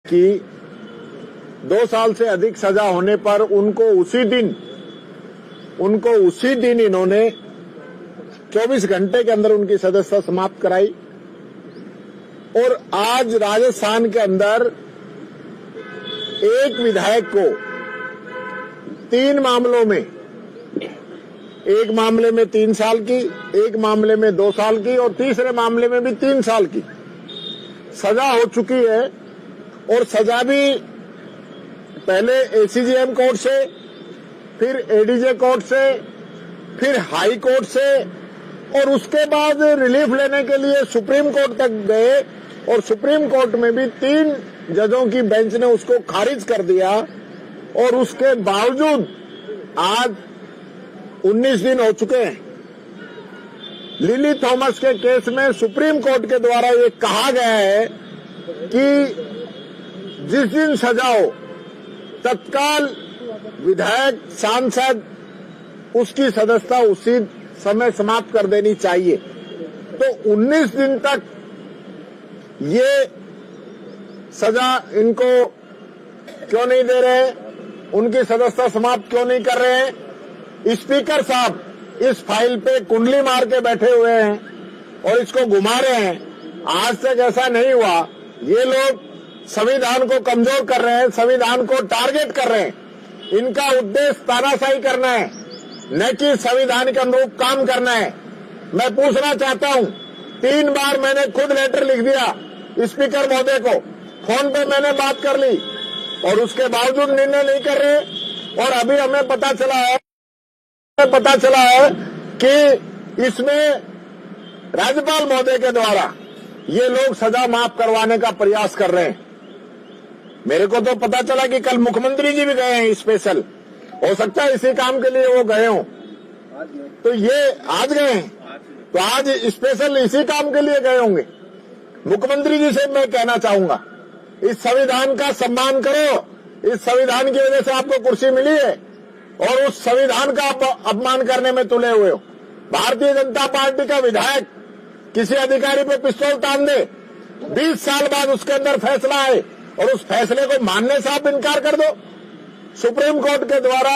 कि 2 साल से अधिक सजा होने पर उनको उसी दिन इन्होंने 24 घंटे के अंदर उनकी सदस्यता समाप्त कराई। और आज राजस्थान के अंदर एक विधायक को 3 मामलों में, एक मामले में 3 साल की, एक मामले में 2 साल की और तीसरे मामले में भी 3 साल की सजा हो चुकी है। और सजा भी पहले एसीजेएम कोर्ट से, फिर एडीजे कोर्ट से, फिर हाई कोर्ट से और उसके बाद रिलीफ लेने के लिए सुप्रीम कोर्ट तक गए और सुप्रीम कोर्ट में भी 3 जजों की बेंच ने उसको खारिज कर दिया। और उसके बावजूद आज 19 दिन हो चुके हैं। लिली थॉमस के केस में सुप्रीम कोर्ट के द्वारा ये कहा गया है कि जिस दिन सजा हो तत्काल विधायक, सांसद उसकी सदस्यता उसी समय समाप्त कर देनी चाहिए। तो 19 दिन तक ये सजा इनको क्यों नहीं दे रहे, उनकी सदस्यता समाप्त क्यों नहीं कर रहे हैं? स्पीकर साहब इस फाइल पे कुंडली मार के बैठे हुए हैं और इसको घुमा रहे हैं। आज तक ऐसा नहीं हुआ। ये लोग संविधान को कमजोर कर रहे हैं, संविधान को टारगेट कर रहे हैं। इनका उद्देश्य तानाशाही करना है, न कि संविधान के अनुरूप काम करना है। मैं पूछना चाहता हूं, 3 बार मैंने खुद लेटर लिख दिया स्पीकर महोदय को, फोन पे मैंने बात कर ली और उसके बावजूद निर्णय नहीं कर रहे। और अभी हमें पता चला है कि इसमें राज्यपाल महोदय के द्वारा ये लोग सजा माफ करवाने का प्रयास कर रहे हैं। मेरे को तो पता चला कि कल मुख्यमंत्री जी भी गए हैं स्पेशल, हो सकता है इसी काम के लिए वो गए हों। तो ये आज गए हैं, तो आज स्पेशल इसी काम के लिए गए होंगे। मुख्यमंत्री जी से मैं कहना चाहूंगा, इस संविधान का सम्मान करो। इस संविधान की वजह से आपको कुर्सी मिली है और उस संविधान का अपमान करने में तुले हुए हो। भारतीय जनता पार्टी का विधायक किसी अधिकारी पे पिस्तौल तान दे, 20 साल बाद उसके अंदर फैसला आए और उस फैसले को मानने से आप इनकार कर दो। सुप्रीम कोर्ट के द्वारा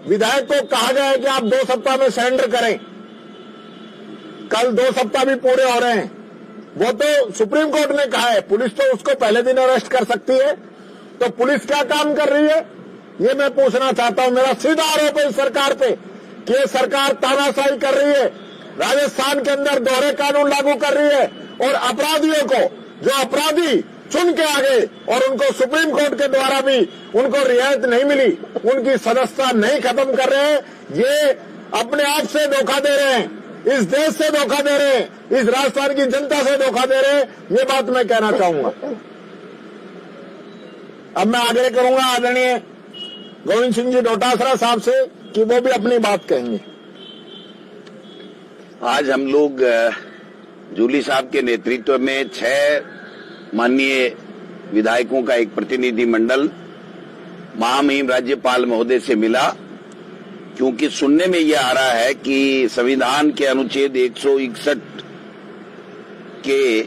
विधायक को कहा गया है कि आप 2 सप्ताह में सरेंडर करें। कल 2 सप्ताह भी पूरे हो रहे हैं। वो तो सुप्रीम कोर्ट ने कहा है, पुलिस तो उसको पहले दिन अरेस्ट कर सकती है। तो पुलिस क्या काम कर रही है, ये मैं पूछना चाहता हूं। मेरा सीधा आरोप है इस सरकार पे कि ये सरकार तानाशाही कर रही है, राजस्थान के अंदर दोहरे कानून लागू कर रही है और अपराधियों को, जो अपराधी चुन के आ गए और उनको सुप्रीम कोर्ट के द्वारा भी उनको रियायत नहीं मिली, उनकी सदस्यता नहीं खत्म कर रहे हैं। ये अपने आप से धोखा दे रहे हैं, इस देश से धोखा दे रहे हैं, इस राजस्थान की जनता से धोखा दे रहे हैं। ये बात मैं कहना चाहूंगा। अब मैं आग्रह करूंगा आदरणीय गोविंद सिंह जी डोटासरा साहब से कि वो भी अपनी बात कहेंगे। आज हम लोग जूली साहब के नेतृत्व में 6 माननीय विधायकों का एक प्रतिनिधि मंडल महामहिम राज्यपाल महोदय से मिला, क्योंकि सुनने में यह आ रहा है कि संविधान के अनुच्छेद 161 के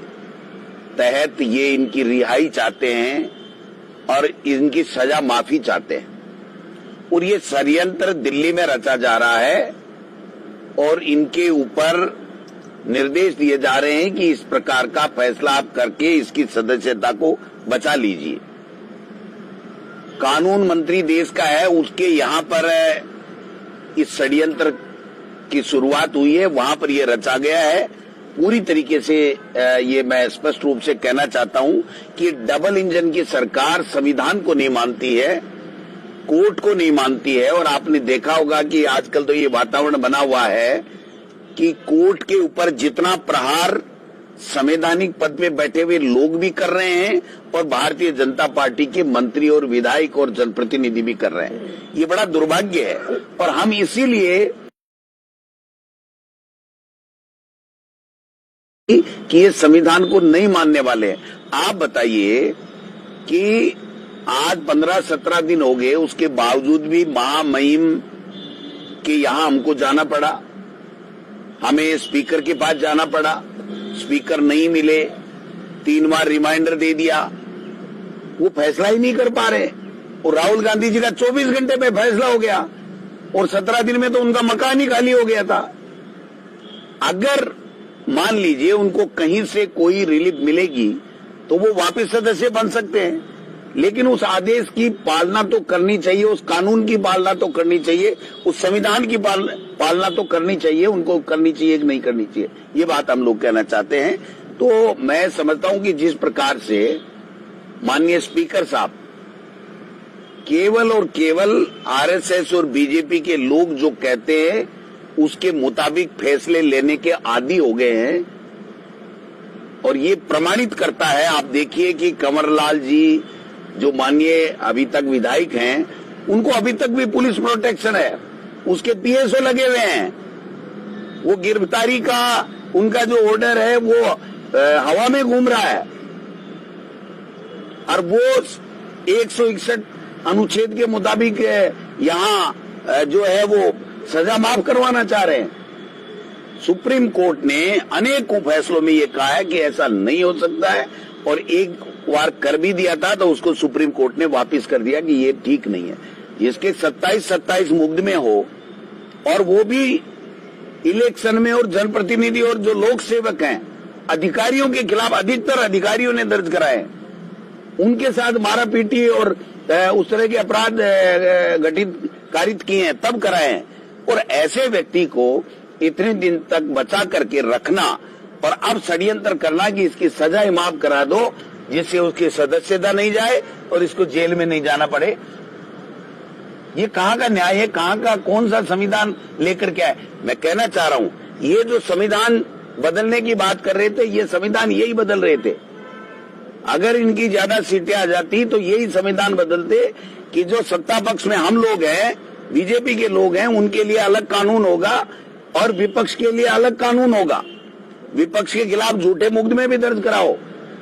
तहत ये इनकी रिहाई चाहते हैं और इनकी सजा माफी चाहते हैं। और ये षड्यंत्र दिल्ली में रचा जा रहा है और इनके ऊपर निर्देश दिए जा रहे हैं कि इस प्रकार का फैसला आप करके इसकी सदस्यता को बचा लीजिए। कानून मंत्री देश का है, उसके यहाँ पर इस षड्यंत्र की शुरुआत हुई है, वहां पर यह रचा गया है। पूरी तरीके से ये मैं स्पष्ट रूप से कहना चाहता हूं कि डबल इंजन की सरकार संविधान को नहीं मानती है, कोर्ट को नहीं मानती है। और आपने देखा होगा कि आजकल तो ये वातावरण बना हुआ है कि कोर्ट के ऊपर जितना प्रहार संवैधानिक पद पे बैठे हुए लोग भी कर रहे हैं और भारतीय जनता पार्टी के मंत्री और विधायक और जनप्रतिनिधि भी कर रहे हैं। ये बड़ा दुर्भाग्य है और हम इसीलिए कि ये संविधान को नहीं मानने वाले हैं। आप बताइए कि आज 15-17 दिन हो गए, उसके बावजूद भी महामहिम के यहां हमको जाना पड़ा, हमें स्पीकर के पास जाना पड़ा, स्पीकर नहीं मिले, 3 बार रिमाइंडर दे दिया वो फैसला ही नहीं कर पा रहे। और राहुल गांधी जी का 24 घंटे में फैसला हो गया और 17 दिन में तो उनका मकान ही खाली हो गया था। अगर मान लीजिए उनको कहीं से कोई रिलीफ मिलेगी तो वो वापस सदस्य बन सकते हैं, लेकिन उस आदेश की पालना तो करनी चाहिए, उस कानून की पालना तो करनी चाहिए, उस संविधान की पालना तो करनी चाहिए। उनको करनी चाहिए कि नहीं करनी चाहिए, ये बात हम लोग कहना चाहते हैं। तो मैं समझता हूं कि जिस प्रकार से माननीय स्पीकर साहब केवल और केवल आरएसएस और बीजेपी के लोग जो कहते हैं उसके मुताबिक फैसले लेने के आदी हो गए हैं, और ये प्रमाणित करता है। आप देखिए कि कंवरलाल जी जो माननीय अभी तक विधायक हैं, उनको अभी तक भी पुलिस प्रोटेक्शन है, उसके पीएसओ लगे हुए हैं। वो गिरफ्तारी का उनका जो ऑर्डर है वो हवा में घूम रहा है, और वो 161 अनुच्छेद के मुताबिक यहाँ जो है वो सजा माफ करवाना चाह रहे हैं। सुप्रीम कोर्ट ने अनेकों फैसलों में ये कहा है कि ऐसा नहीं हो सकता है, और एक बार कर भी दिया था तो उसको सुप्रीम कोर्ट ने वापस कर दिया कि ये ठीक नहीं है। जिसके 27 मुकदमे हो, और वो भी इलेक्शन में, और जनप्रतिनिधि और जो लोक सेवक हैं अधिकारियों के खिलाफ, अधिकतर अधिकारियों ने दर्ज कराए, उनके साथ मारापीटी और उस तरह के अपराध कारित किए हैं, तब कराए हैं। और ऐसे व्यक्ति को इतने दिन तक बचा करके रखना और अब षड्यंत्र करना कि इसकी सजा माफ करा दो जिससे उसकी सदस्यता नहीं जाए और इसको जेल में नहीं जाना पड़े, ये कहाँ का न्याय है? कहाँ का कौन सा संविधान लेकर के आए? मैं कहना चाह रहा हूँ, ये जो संविधान बदलने की बात कर रहे थे, ये संविधान यही बदल रहे थे। अगर इनकी ज्यादा सीटें आ जाती तो यही संविधान बदलते कि जो सत्ता पक्ष में हम लोग हैं, बीजेपी के लोग हैं, उनके लिए अलग कानून होगा और विपक्ष के लिए अलग कानून होगा। विपक्ष के खिलाफ झूठे मुकदमे भी दर्ज कराओ,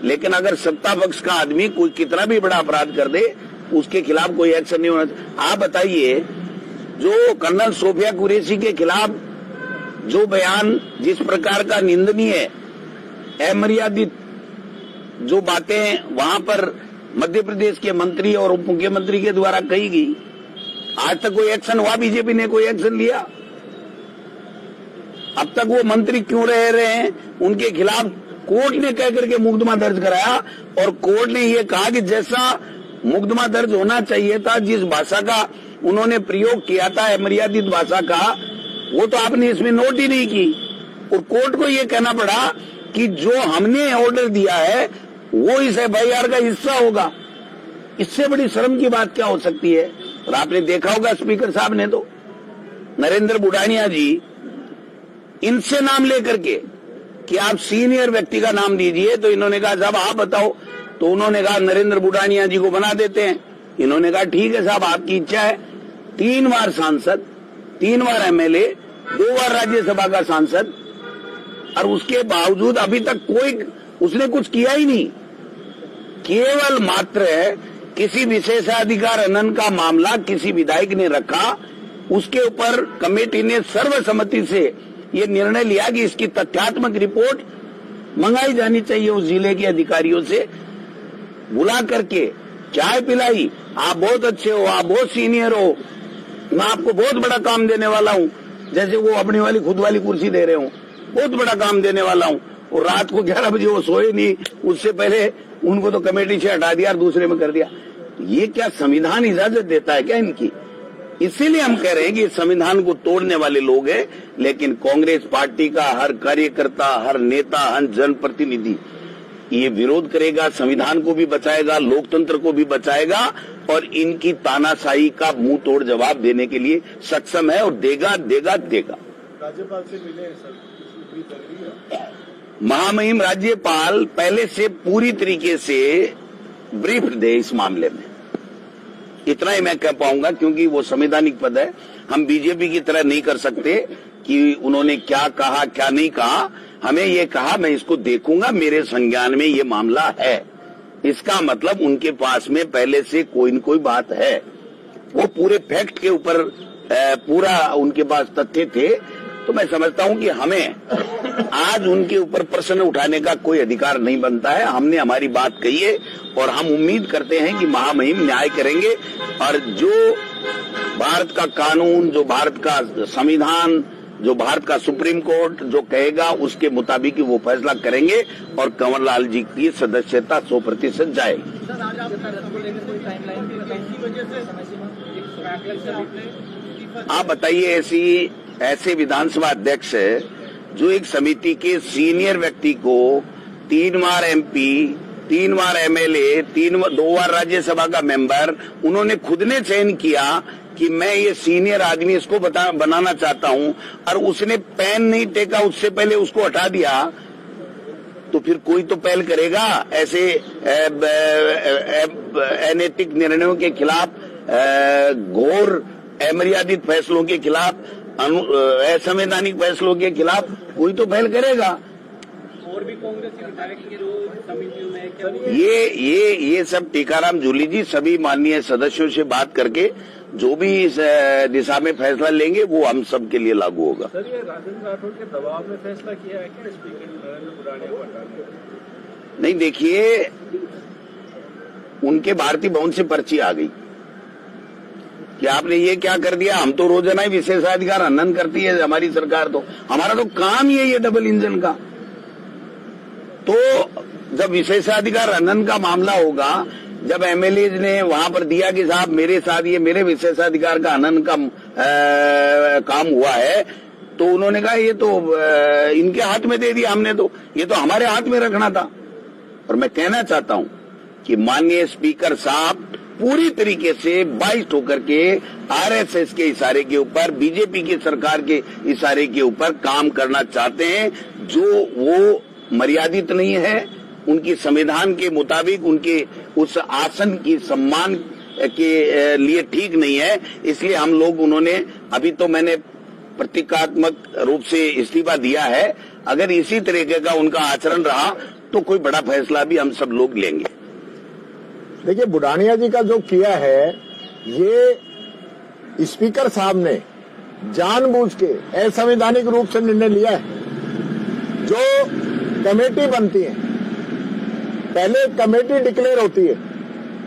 लेकिन अगर सत्ता पक्ष का आदमी कोई कितना भी बड़ा अपराध कर दे उसके खिलाफ कोई एक्शन नहीं होना। आप बताइए, जो कर्नल सोफिया कुरैशी के खिलाफ जो बयान जिस प्रकार का निंदनीय है, अमर्यादित जो बातें वहां पर मध्य प्रदेश के मंत्री और उप मुख्यमंत्री के द्वारा कही गई, आज तक कोई एक्शन हुआ? बीजेपी ने कोई एक्शन लिया? अब तक वो मंत्री क्यों रहे हैं? उनके खिलाफ कोर्ट ने कह करके मुकदमा दर्ज कराया, और कोर्ट ने ये कहा कि जैसा मुकदमा दर्ज होना चाहिए था, जिस भाषा का उन्होंने प्रयोग किया था, अमर्यादित भाषा का, वो तो आपने इसमें नोट ही नहीं की। और कोर्ट को ये कहना पड़ा कि जो हमने ऑर्डर दिया है वो इस एफआईआर का हिस्सा होगा। इससे बड़ी शर्म की बात क्या हो सकती है? और आपने देखा होगा स्पीकर साहब ने तो नरेंद्र बुढ़ानिया जी, इनसे नाम लेकर के कि आप सीनियर व्यक्ति का नाम दीजिए, तो इन्होंने कहा साहब आप बताओ, तो उन्होंने कहा नरेंद्र बुढ़ानिया जी को बना देते हैं। इन्होंने कहा ठीक है साहब, आपकी इच्छा है। 3 बार सांसद, 3 बार एमएलए, 2 बार राज्यसभा का सांसद, और उसके बावजूद अभी तक कोई उसने कुछ किया ही नहीं। केवल मात्र किसी विशेषाधिकार हनन का मामला किसी विधायक ने रखा, उसके ऊपर कमेटी ने सर्वसम्मति से ये निर्णय लिया कि इसकी तथ्यात्मक रिपोर्ट मंगाई जानी चाहिए। उस जिले के अधिकारियों से बुला करके चाय पिलाई, आप बहुत अच्छे हो, आप बहुत सीनियर हो, मैं आपको बहुत बड़ा काम देने वाला हूँ, जैसे वो अपनी वाली खुद वाली कुर्सी दे रहे हो, बहुत बड़ा काम देने वाला हूँ। और रात को 11 बजे वो सोए नहीं, उससे पहले उनको तो कमेटी से हटा दिया और दूसरे में कर दिया। ये क्या संविधान इजाजत देता है क्या इनकी? इसीलिए हम कह रहे हैं कि संविधान को तोड़ने वाले लोग हैं, लेकिन कांग्रेस पार्टी का हर कार्यकर्ता, हर नेता, हर जनप्रतिनिधि ये विरोध करेगा, संविधान को भी बचाएगा, लोकतंत्र को भी बचाएगा, और इनकी तानाशाही का मुंह तोड़ जवाब देने के लिए सक्षम है, और देगा देगा देगा। राज्यपाल से मिले हैं सर? महामहिम राज्यपाल पहले से पूरी तरीके से ब्रीफ दे इस मामले में, इतना ही मैं कह पाऊंगा, क्योंकि वो संवैधानिक पद है। हम बीजेपी की तरह नहीं कर सकते कि उन्होंने क्या कहा क्या नहीं कहा। हमें ये कहा मैं इसको देखूंगा, मेरे संज्ञान में ये मामला है, इसका मतलब उनके पास में पहले से कोई न कोई बात है। वो पूरे फैक्ट के ऊपर पूरा उनके पास तथ्य थे, तो मैं समझता हूं कि हमें आज उनके ऊपर प्रश्न उठाने का कोई अधिकार नहीं बनता है। हमने हमारी बात कही है और हम उम्मीद करते हैं कि महामहिम न्याय करेंगे और जो भारत का कानून, जो भारत का संविधान, जो भारत का सुप्रीम कोर्ट जो कहेगा उसके मुताबिक ही वो फैसला करेंगे और कंवर लाल जी की सदस्यता 100% जाएगी। सर, आज आप को लेकर कोई टाइमलाइन भी बताएं, इसी वजह से समय सीमा आप बताइए, ऐसे विधानसभा अध्यक्ष जो एक समिति के सीनियर व्यक्ति को 3 बार MP, 3 बार MLA, 2 बार राज्यसभा का मेंबर, उन्होंने खुद ने चयन किया कि मैं ये सीनियर आदमी इसको बनाना चाहता हूं और उसने पेन नहीं टेका, उससे पहले उसको हटा दिया, तो फिर कोई तो पहल करेगा ऐसे अनैतिक निर्णयों के खिलाफ, घोर अमर्यादित फैसलों के खिलाफ, असंवैधानिक फैसलों के खिलाफ कोई तो पहल करेगा। और भी कांग्रेसी विधायक जो समितियों में क्या ये सब टीकाराम जूली जी सभी माननीय सदस्यों से बात करके जो भी इस दिशा में फैसला लेंगे वो हम सब के लिए लागू होगा। सर, ये राजेंद्र राठौड़ के दबाव में फैसला किया है क्या स्पीकर नरेंद्र बुरानिया को हटाने का? नहीं, देखिए, उनके भारतीय भवन से पर्ची आ गई कि आपने ये क्या कर दिया। हम तो रोजाना ही विशेषाधिकार हनन करती है हमारी सरकार, तो हमारा तो काम ही है ये डबल इंजन का। तो जब विशेषाधिकार हनन का मामला होगा, जब MLA ने वहां पर दिया कि साहब मेरे साथ ये मेरे विशेषाधिकार का हनन का काम हुआ है, तो उन्होंने कहा ये तो इनके हाथ में दे दिया हमने, तो ये तो हमारे हाथ में रखना था। और मैं कहना चाहता हूं कि माननीय स्पीकर साहब पूरी तरीके से बाइस्ड होकर के RSS के इशारे के ऊपर, बीजेपी की सरकार के इशारे के ऊपर काम करना चाहते हैं, जो वो मर्यादित नहीं है, उनकी संविधान के मुताबिक उनके उस आसन की सम्मान के लिए ठीक नहीं है। इसलिए हम लोग, उन्होंने अभी तो मैंने प्रतीकात्मक रूप से इस्तीफा दिया है, अगर इसी तरीके का उनका आचरण रहा तो कोई बड़ा फैसला भी हम सब लोग लेंगे। देखिए, बुढ़ानिया जी का जो किया है, ये स्पीकर साहब ने जानबूझ के असंवैधानिक रूप से निर्णय लिया है। जो कमेटी बनती है, पहले कमेटी डिक्लेयर होती है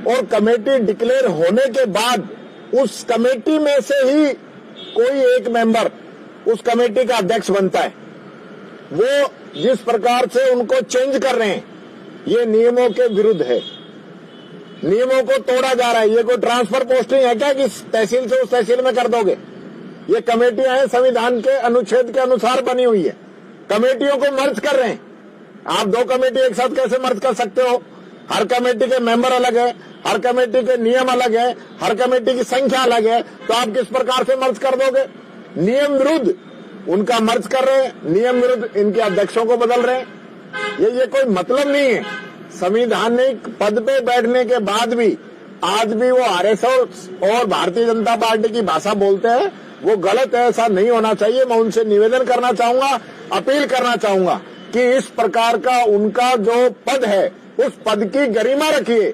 और कमेटी डिक्लेयर होने के बाद उस कमेटी में से ही कोई एक मेंबर उस कमेटी का अध्यक्ष बनता है। वो जिस प्रकार से उनको चेंज कर रहे हैं, ये नियमों के विरुद्ध है, नियमों को तोड़ा जा रहा है। ये कोई ट्रांसफर पोस्टिंग है क्या कि तहसील से उस तहसील में कर दोगे? ये कमेटियां हैं, संविधान के अनुच्छेद के अनुसार बनी हुई है, कमेटियों को मर्ज कर रहे हैं। आप 2 कमेटी एक साथ कैसे मर्ज कर सकते हो? हर कमेटी के मेंबर अलग है, हर कमेटी के नियम अलग है, हर कमेटी की संख्या अलग है, तो आप किस प्रकार से मर्ज कर दोगे? नियम विरुद्ध उनका मर्ज कर रहे हैं, नियम विरुद्ध इनके अध्यक्षों को बदल रहे हैं। ये कोई मतलब नहीं है। संवैधानिक पद पे बैठने के बाद भी आज भी वो RSS और भारतीय जनता पार्टी की भाषा बोलते हैं, वो गलत है, ऐसा नहीं होना चाहिए। मैं उनसे निवेदन करना चाहूंगा, अपील करना चाहूंगा कि इस प्रकार का उनका जो पद है, उस पद की गरिमा रखिए।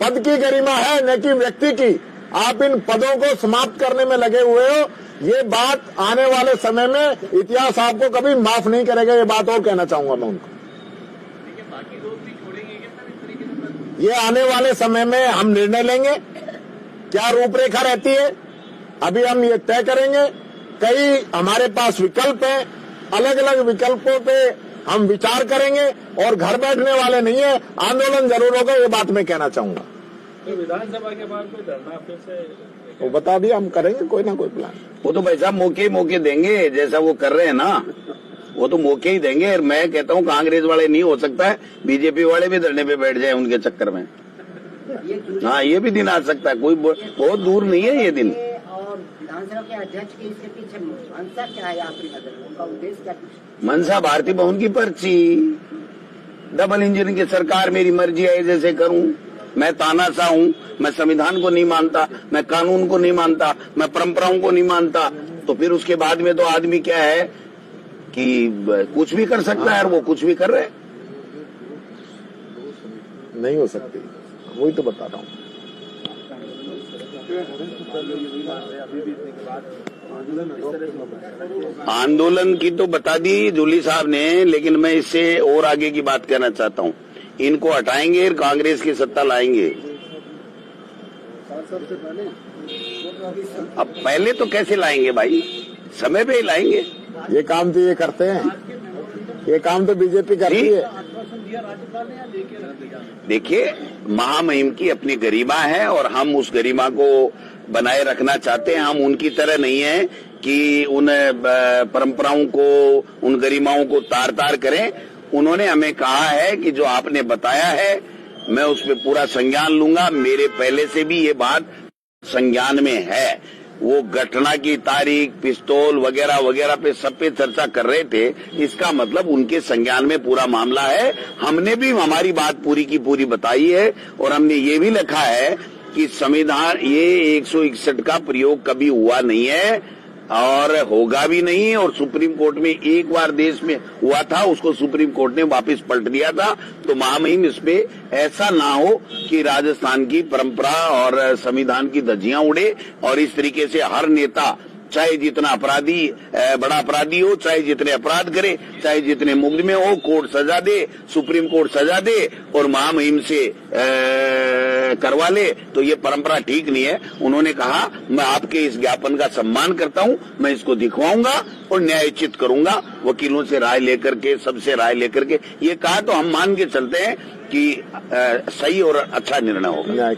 पद की गरिमा है, न कि व्यक्ति की। आप इन पदों को समाप्त करने में लगे हुए हो। ये बात आने वाले समय में इतिहास आपको कभी माफ नहीं करेगा। ये बात और कहना चाहूंगा मैं उनको। ये आने वाले समय में हम निर्णय लेंगे, क्या रूपरेखा रहती है, अभी हम ये तय करेंगे। कई हमारे पास विकल्प हैं, अलग अलग विकल्पों पे हम विचार करेंगे और घर बैठने वाले नहीं है, आंदोलन जरूर होगा। ये बात मैं कहना चाहूंगा। तो विधानसभा के बाद कोई धरना फिर से वो बता दिया, हम करेंगे कोई ना कोई प्लान। वो तो भाई साहब मौके देंगे, जैसा वो कर रहे हैं ना, वो तो मौके ही देंगे। और मैं कहता हूँ कांग्रेस वाले नहीं, हो सकता है बीजेपी वाले भी धरने पे बैठ जाए उनके चक्कर में। हाँ, ये भी दिन आ सकता है, कोई बहुत दूर नहीं है ये दिन। और विधानसभा के अध्यक्ष के इसके पीछे मंशा क्या है आपकी नजर में? उनका उद्देश्य क्या? मनसा भारतीय भवन की पर्ची, डबल इंजन की सरकार, मेरी मर्जी है जैसे करूं। मैं तानाशाह हूं, मैं संविधान को नहीं मानता, मैं कानून को नहीं मानता, मैं परंपराओं को नहीं मानता, तो फिर उसके बाद में तो आदमी क्या है कि कुछ भी कर सकता है और वो कुछ भी कर रहे हैं। नहीं हो सकती, वही तो बता रहा हूँ। आंदोलन की तो बता दी जूली साहब ने, लेकिन मैं इससे और आगे की बात कहना चाहता हूँ। इनको हटाएंगे और कांग्रेस की सत्ता लाएंगे। अब पहले तो कैसे लाएंगे भाई, समय पे ही लाएंगे। ये काम तो ये करते हैं, ये काम तो बीजेपी करती है। देखिए, महामहिम की अपनी गरिमा है और हम उस गरिमा को बनाए रखना चाहते हैं। हम उनकी तरह नहीं है कि उन परंपराओं को, उन गरिमाओं को तार तार करें। उन्होंने हमें कहा है कि जो आपने बताया है मैं उस पर पूरा संज्ञान लूंगा। मेरे पहले से भी ये बात संज्ञान में है। वो घटना की तारीख, पिस्तौल वगैरह वगैरह पे सब पे चर्चा कर रहे थे। इसका मतलब उनके संज्ञान में पूरा मामला है। हमने भी हमारी बात पूरी की पूरी बताई है और हमने ये भी लिखा है कि संविधान, ये 161 का प्रयोग कभी हुआ नहीं है और होगा भी नहीं। और सुप्रीम कोर्ट में एक बार देश में हुआ था, उसको सुप्रीम कोर्ट ने वापस पलट दिया था। तो महामहिम इस पे ऐसा ना हो कि राजस्थान की परंपरा और संविधान की धज्जियां उड़े और इस तरीके से हर नेता, चाहे जितना अपराधी, बड़ा अपराधी हो, चाहे जितने अपराध करे, चाहे जितने मुकदमे हो, कोर्ट सजा दे, सुप्रीम कोर्ट सजा दे और महामहिम से करवा ले, तो ये परंपरा ठीक नहीं है। उन्होंने कहा मैं आपके इस ज्ञापन का सम्मान करता हूं, मैं इसको दिखवाऊंगा और न्यायोचित करूंगा, वकीलों से राय लेकर के, सबसे राय लेकर के। ये कहा तो हम मान के चलते हैं कि सही और अच्छा निर्णय होगा।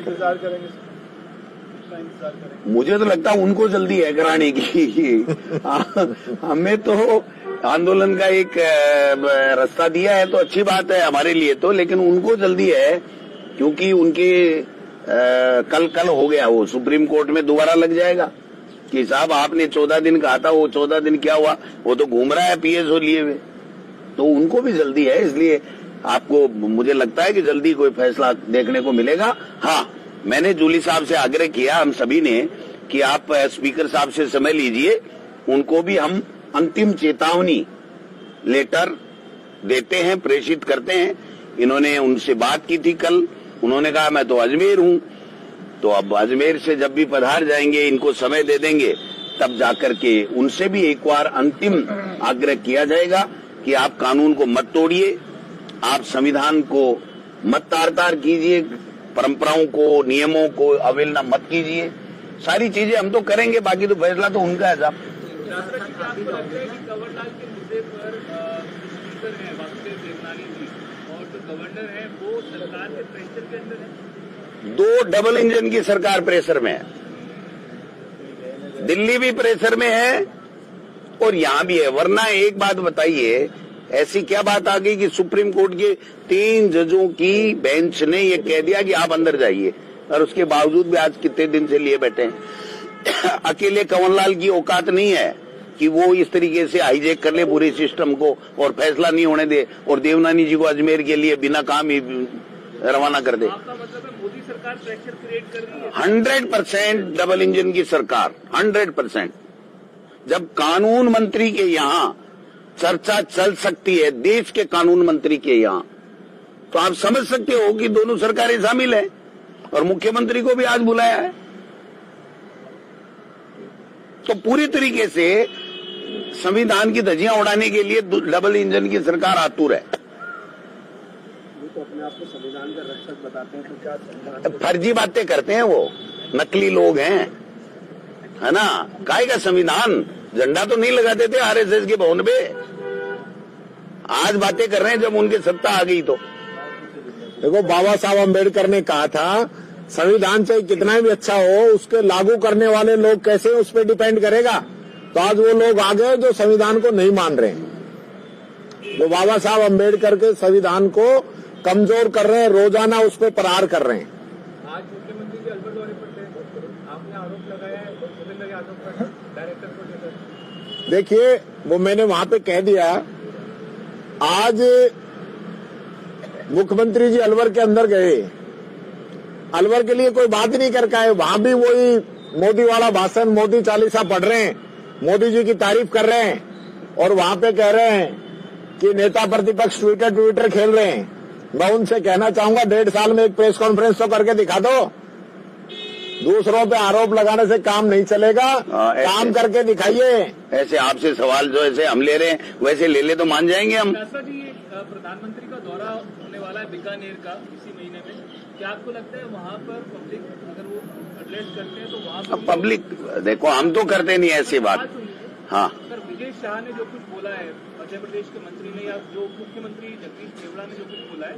मुझे तो लगता है उनको जल्दी है कराने की। हमें तो आंदोलन का एक रास्ता दिया है तो अच्छी बात है हमारे लिए तो, लेकिन उनको जल्दी है क्योंकि उनके कल हो गया, वो सुप्रीम कोर्ट में दोबारा लग जाएगा कि साहब आपने 14 दिन कहा था, वो 14 दिन क्या हुआ, वो तो घूम रहा है पीएसओ लिए हुए। तो उनको भी जल्दी है, इसलिए आपको, मुझे लगता है कि जल्दी कोई फैसला देखने को मिलेगा। हाँ, मैंने जूली साहब से आग्रह किया, हम सभी ने, कि आप स्पीकर साहब से समय लीजिए, उनको भी हम अंतिम चेतावनी लेटर देते हैं, प्रेषित करते हैं। इन्होंने उनसे बात की थी कल, उन्होंने कहा मैं तो अजमेर हूं, तो अब अजमेर से जब भी पधार जाएंगे, इनको समय दे देंगे, तब जाकर के उनसे भी एक बार अंतिम आग्रह किया जाएगा कि आप कानून को मत तोड़िए, आप संविधान को मत तार तार कीजिए, परंपराओं को, नियमों को अवहेलना मत कीजिए। सारी चीजें हम तो करेंगे, बाकी तो फैसला तो उनका है साहब। आपको लगता है कि कंवरलाल के मुद्दे पर स्पीकर है वासुदेव देवनानी जी और जो गवर्नर है वो सरकार के प्रेशर के अंदर है? 2 डबल इंजन की सरकार प्रेशर में है, दिल्ली भी प्रेशर में है और यहां भी है। वरना एक बात बताइए, ऐसी क्या बात आ गई कि सुप्रीम कोर्ट के 3 जजों की बेंच ने ये कह दिया कि आप अंदर जाइए, और उसके बावजूद भी आज कितने दिन से लिए बैठे हैं। अकेले कंवरलाल की औकात नहीं है कि वो इस तरीके से हाईजैक कर ले पूरे सिस्टम को और फैसला नहीं होने दे और देवनानी जी को अजमेर के लिए बिना काम ही रवाना कर दे। आपका मतलब है मोदी सरकार प्रेशर क्रिएट कर रही है? 100% डबल इंजन की सरकार, 100%। जब कानून मंत्री के यहाँ चर्चा चल सकती है, देश के कानून मंत्री के यहाँ, तो आप समझ सकते हो कि दोनों सरकारें शामिल हैं और मुख्यमंत्री को भी आज बुलाया है। तो पूरी तरीके से संविधान की धज्जियां उड़ाने के लिए डबल इंजन की सरकार आतुर है। तो अपने आप को संविधान का रक्षक बताते हैं, तो क्या संविधान? फर्जी बातें करते हैं वो, नकली लोग हैं, है ना। काहे का संविधान, झंडा तो नहीं लगाते थे आरएसएस के भवन पे, आज बातें कर रहे हैं जब उनकी सत्ता आ गई। तो देखो, बाबा साहब अम्बेडकर ने कहा था संविधान चाहे कितना भी अच्छा हो, उसके लागू करने वाले लोग कैसे उस पर डिपेंड करेगा। तो आज वो लोग आ गए जो संविधान को नहीं मान रहे हैं, जो बाबा साहब अम्बेडकर के संविधान को कमजोर कर रहे हैं, रोजाना उस पर प्रहार कर रहे हैं। आज मुख्यमंत्री जी अलवर दौरे पर थे, आपने आरोप लगाया है गोविंद यादव पर, डायरेक्टर को लेकर। देखिए, वो मैंने वहां पे कह दिया, आज मुख्यमंत्री जी अलवर के अंदर गए, अलवर के लिए कोई बात नहीं कर पाए, वहां भी वही मोदी वाला भाषण, मोदी चालीसा पढ़ रहे हैं, मोदी जी की तारीफ कर रहे हैं और वहां पे कह रहे हैं कि नेता प्रतिपक्ष ट्विटर खेल रहे हैं। मैं उनसे कहना चाहूंगा, 1.5 साल में एक प्रेस कॉन्फ्रेंस तो करके दिखा दो। दूसरों पे आरोप लगाने से काम नहीं चलेगा। ऐसे- काम करके दिखाइए। ऐसे आपसे सवाल जो ऐसे हम ले रहे हैं वैसे ले ले तो मान जाएंगे हम। शास्त्री जी, प्रधानमंत्री का दौरा होने वाला है बीकानेर का इसी महीने में, क्या आपको लगता है वहाँ पर पब्लिक अगर वो एड्रेस करते हैं तो वहाँ पर पब्लिक देखो हम तो करते नहीं ऐसी बात। हाँ, सर, विजय शाह ने जो कुछ बोला है, मध्य प्रदेश के मंत्री ने या जो मुख्यमंत्री जगदीश देवड़ा ने जो कुछ बोला है,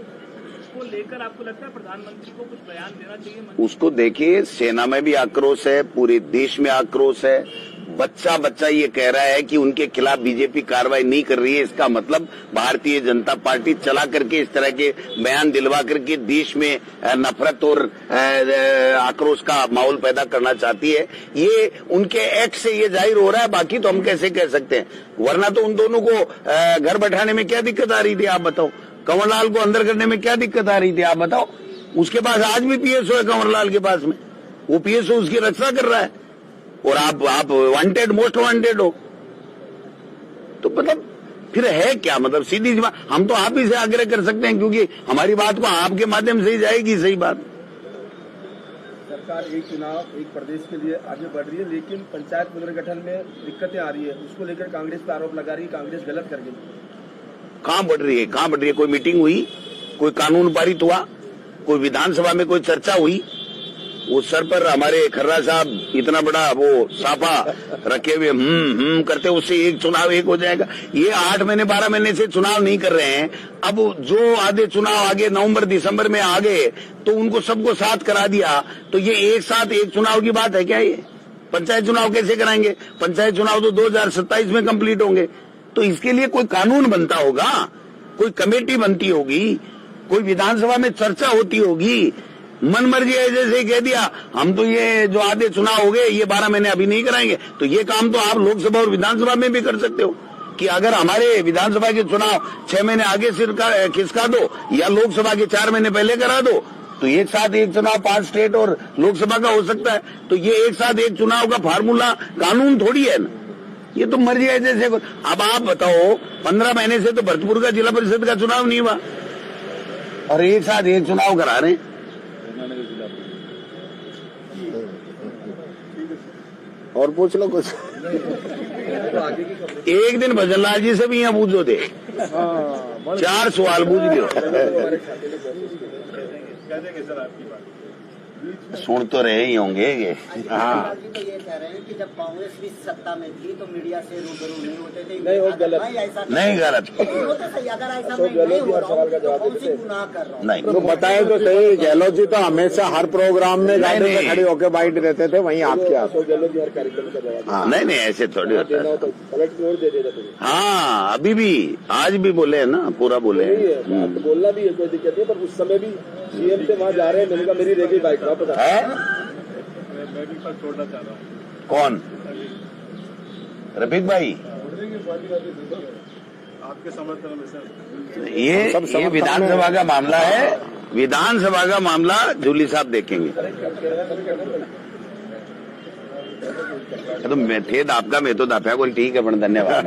उसको लेकर आपको लगता है प्रधानमंत्री को कुछ बयान देना चाहिए? उसको देखिए, सेना में भी आक्रोश है, पूरे देश में आक्रोश है। बच्चा बच्चा ये कह रहा है कि उनके खिलाफ बीजेपी कार्रवाई नहीं कर रही है। इसका मतलब भारतीय जनता पार्टी चला करके इस तरह के बयान दिलवा करके देश में नफरत और आक्रोश का माहौल पैदा करना चाहती है। ये उनके एक्ट से ये जाहिर हो रहा है, बाकी तो हम कैसे कह सकते हैं। वरना तो उन दोनों को घर बैठाने में क्या दिक्कत आ रही थी, आप बताओ। कंवरलाल को अंदर करने में क्या दिक्कत आ रही थी, आप बताओ। उसके पास आज भी पीएसओ है, कंवरलाल के पास में वो पीएसओ उसकी रक्षा कर रहा है और आप वांटेड, मोस्ट वांटेड हो। तो मतलब फिर है क्या, मतलब सीधी सी बात। हम तो आप ही से आग्रह कर सकते हैं क्योंकि हमारी बात को आपके माध्यम से ही जाएगी। सही बात। सरकार एक चुनाव एक प्रदेश के लिए आगे बढ़ रही है, लेकिन पंचायत पुनर्गठन में दिक्कतें आ रही है। उसको लेकर कांग्रेस पर आरोप लगा रही है, कांग्रेस गलत कर गई। कहाँ बढ़ रही है, कहाँ बढ़ रही है? कोई मीटिंग हुई, कोई कानून पारित हुआ, कोई विधानसभा में कोई चर्चा हुई? वो सर पर हमारे खर्रा साहब इतना बड़ा वो साफा रखे हुए करते, उससे एक चुनाव एक हो जाएगा। ये 8 महीने 12 महीने से चुनाव नहीं कर रहे हैं। अब जो आधे चुनाव आगे नवंबर दिसंबर में आ गए तो उनको सबको साथ करा दिया, तो ये एक साथ एक चुनाव की बात है क्या? ये पंचायत चुनाव कैसे कराएंगे? पंचायत चुनाव तो 2027 में कंप्लीट होंगे। तो इसके लिए कोई कानून बनता होगा, कोई कमेटी बनती होगी, कोई विधानसभा में चर्चा होती होगी। मन मर्जी जैसे कह दिया हम तो ये जो आधे चुनाव हो गए ये 12 महीने अभी नहीं कराएंगे, तो ये काम तो आप लोकसभा और विधानसभा में भी कर सकते हो कि अगर हमारे विधानसभा के चुनाव 6 महीने आगे सिर खिसका दो या लोकसभा के 4 महीने पहले करा दो, तो एक साथ एक चुनाव 5 स्टेट और लोकसभा का हो सकता है। तो ये एक साथ एक चुनाव का फार्मूला कानून थोड़ी है ना, ये तो मर्जी है जैसे। अब आप बताओ 15 महीने से तो भरतपुर का जिला परिषद का चुनाव नहीं हुआ और एक साथ एक चुनाव करा रहे हैं। और पूछ लो कुछ। एक दिन भजनलाल जी से भी यहाँ पूछो थे, 4 सवाल पूछ लियो। सुन तो रहे ही होंगे ये। हाँ, जी तो ये कह रहे हैं कि जब कांग्रेस भी सत्ता में थी तो मीडिया से रूबरू नहीं होते थे। नहीं, वो गलत। ऐसा नहीं गलत, वो तो सही। अगर ऐसा मैं नहीं हो रहा हूँ तो कौन सी गुनाह कर रहा हूँ? नहीं तो बताए तो सही। गहलोत जी तो हमेशा हर प्रोग्राम में गाड़ी में नहीं। खड़े होकर बाइट देते थे, वहीं आपके आप। अशोक गहलोत जी हर कार्यक्रम का जवाब हाँ, नहीं नहीं ऐसे थोड़ी होता देना है। हो तो पलट की ओर दे देता तुम्हें। हाँ अभी भी आज भी बोले हैं ना, पूरा बोले नहीं है, हैं। बात तो बोलना भी है, कोई दिक्कत नहीं, पर उस समय भी सीएम से वहाँ जा रहे हैं, मैंने कहा मेरी रह गई बाइक वापस। है मैं भी पर छोड़ना चाह रहा हूँ। कौन? रफीक भाई, आपके समर्थन में सर। ये विधानसभा का मामला है, विधानसभा का मामला जूली साहब देखेंगे। तो मैं थे आपका मैं तो दाफ्या को ठीक है, पण धन्यवाद।